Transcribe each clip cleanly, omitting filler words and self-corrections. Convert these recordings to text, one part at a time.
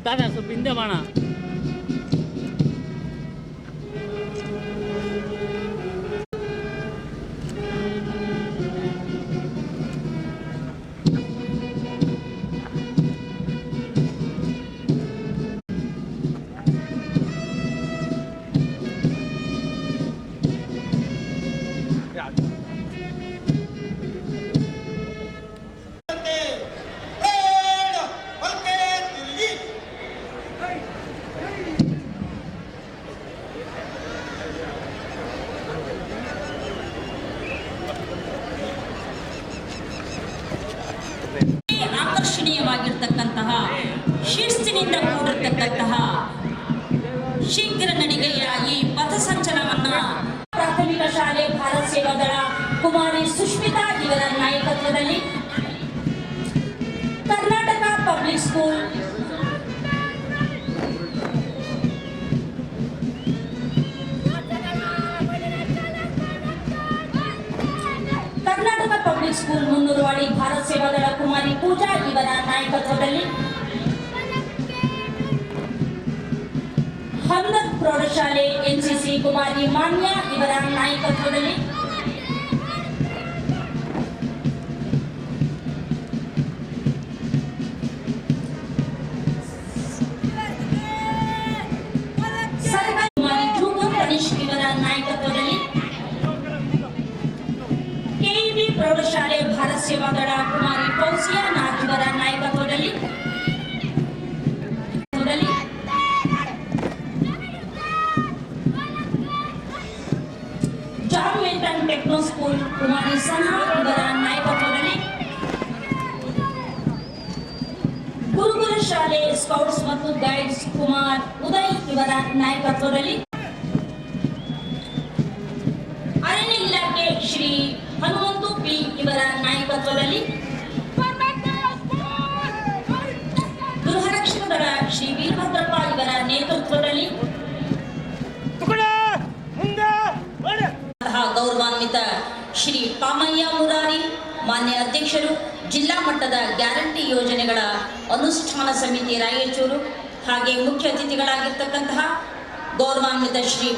ತಾತ ಸ್ವಲ್ಪ ಹಿಂದೆ ಬಾಣ. ಆಕರ್ಷಣೀಯವಾಗಿರ್ತಕ್ಕಂತಹ ಶಿಸ್ತಿನಿಂದ ಕೂಡಿರ್ತಕ್ಕಂತಹ ಶೀಘ್ರ ನಡಿಗೆಯ ಈ ಪಥಸಂಚಲನವನ್ನ ಪ್ರಾಥಮಿಕ ಶಾಲೆ ಭಾರತ ಸೇವಾದಳ ಕುಮಾರಿ ಸುಷ್ಮಿತಾ ಇವರ ನಾಯಕತ್ವದಲ್ಲಿ Karnataka public school school Munnuruwadi Bharat Sevadal Kumari Pooja ಇವರ ನಾಯಕತ್ವದಲ್ಲಿ ಹಮ್ದತ್ ಪ್ರೌಢಶಾಲೆ ಎನ್ಸಿಸಿ ಕುಮಾರಿ ಮಾನ್ಯ ಇವರ ನಾಯಕತ್ವದಲ್ಲಿ ಕುಮಾರಿ ಜೂಗು ಗಣೇಶ್ ಇವರ ನಾಯಕತ್ವದಲ್ಲಿ ಪ್ರೌಢಶಾಲೆ ಭಾರತ ಸೇವಾದಳ ಕುಮಾರಿ ಫೌಜಿಯಾ ನಾಥ್ ಇವರ ನಾಯಕತ್ವದಲ್ಲಿ ಜಾನ್ ಮಿಲ್ಟನ್ ಟೆಕ್ನೋ ಸ್ಕೂಲ್ ಕುಮಾರಿ ಸನ್ಹಾ ಇವರ ನಾಯಕತ್ವದಲ್ಲಿ ಗುರುಕುಲ ಶಾಲೆ ಸ್ಕೌಟ್ಸ್ ಮತ್ತು ಗೈಡ್ಸ್ ಕುಮಾರ್ ಉದಯ್ ಇವರ ನಾಯಕತ್ವದಲ್ಲಿ ಅರಣ್ಯ ಇಲಾಖೆ ಶ್ರೀ ಹನುಮಂತು ಪಿ ಇವರ ನಾಯಕತ್ವದಲ್ಲಿ ಗೃಹರಕ್ಷಕ ದಳ ಶ್ರೀ ವೀರಭದ್ರಪ್ಪ ಇವರ ನೇತೃತ್ವದಲ್ಲಿ ಗೌರವಾನ್ವಿತ ಶ್ರೀ ಪಾಮಯ್ಯ ಮುರಾರಿ ಮಾನ್ಯ ಅಧ್ಯಕ್ಷರು, ಜಿಲ್ಲಾ ಮಟ್ಟದ ಗ್ಯಾರಂಟಿ ಯೋಜನೆಗಳ ಅನುಷ್ಠಾನ ಸಮಿತಿ ರಾಯಚೂರು, ಹಾಗೆ ಮುಖ್ಯ ಅತಿಥಿಗಳಾಗಿರ್ತಕ್ಕಂತಹ ಗೌರವಾನ್ವಿತ ಶ್ರೀ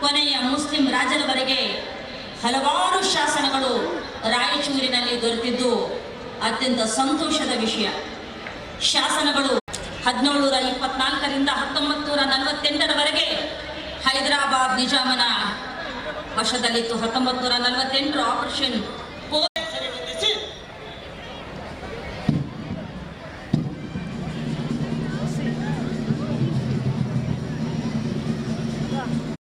ಕೊನೆಯ ಮುಸ್ಲಿಂ ರಾಜರವರೆಗೆ ಹಲವಾರು ಶಾಸನಗಳು ರಾಯಚೂರಿನಲ್ಲಿ ದೊರೆತಿದ್ದು ಅತ್ಯಂತ ಸಂತೋಷದ ವಿಷಯ. ಶಾಸನಗಳು 1724ರಿಂದ 1948ರವರೆಗೆ ಹೈದರಾಬಾದ್ ನಿಜಾಮನ ವಶದಲ್ಲಿತ್ತು. 1948 ಆಪರೇಷನ್